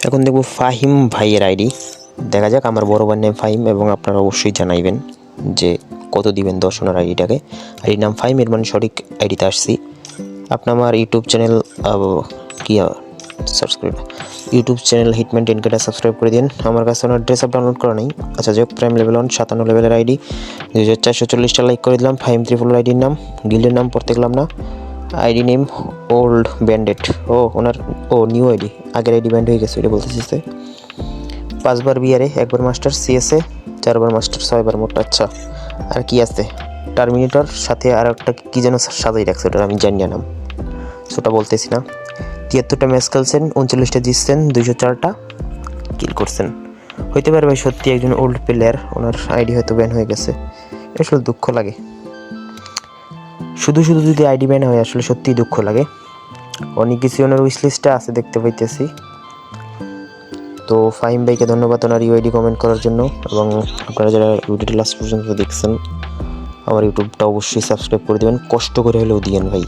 এখন দেখব ফাহিম ভাইয়ের আইডি। দেখা যাক, আমার বড় ভাইয়ের নাম ফাহিম এবং আপনারা অবশ্যই জানাইবেন যে কত দিবেন দর্শনের আইডিটাকে। আইডির নাম ফাহিম, এর মানে সঠিক আইডিতে আসছি। আপনি আমার YouTube channel YouTube channel hitman 10K subscribe করে দিন। আমার কাছে ওনার ড্রেস আপ ডাউনলোড করা নেই। আচ্ছা যাই হোক, প্রাইম লেভেল 57 লেভেলের আইডি, 2440টা লাইক করে দিলাম। ফাহিম ত্রিপুল আইডির নাম, গিল্ডের নাম পড়তে গেলাম না। ID name old banned. ওনার নিউ আইডি, আগের আইডি ব্যান্ড হয়ে গেছে, এটা বলতেছি। 5বার বিআরে, 1বার মাস্টার সিএসএ, 4বার মাস্টার, 6বার মোট। আচ্ছা, আর কি আছে? টার্মিনেটর, সাথে আর একটা কি যেন সাজাই রাখছে, ওটা আমি জানি না নাম, সেটা বলতেছি না। 73টা ম্যাচ খেলছেন, 39টা জিতছেন, 204টা কিল করছেন। হইতে পারে ভাই সত্যি একজন ওল্ড প্লেয়ার, ওনার আইডি হয়তো ব্যান হয়ে গেছে। আসলে দুঃখ লাগে, শুধু যদি আইডি ব্যান হয় আসলে সত্যিই দুঃখ লাগে। অনেক কিছু ওনার উইশ লিস্টে আছে দেখতে পাইতেছি। তো ফাহিম ভাইকে ধন্যবাদ ওনার ইউআইডি কমেন্ট করার জন্য, এবং আপনারা যারা ভিডিওটি লাস্ট পর্যন্ত দেখছেন আমার ইউটিউবটা অবশ্যই সাবস্ক্রাইব করে দেবেন, কষ্ট করে হলেও দিয়েন ভাই।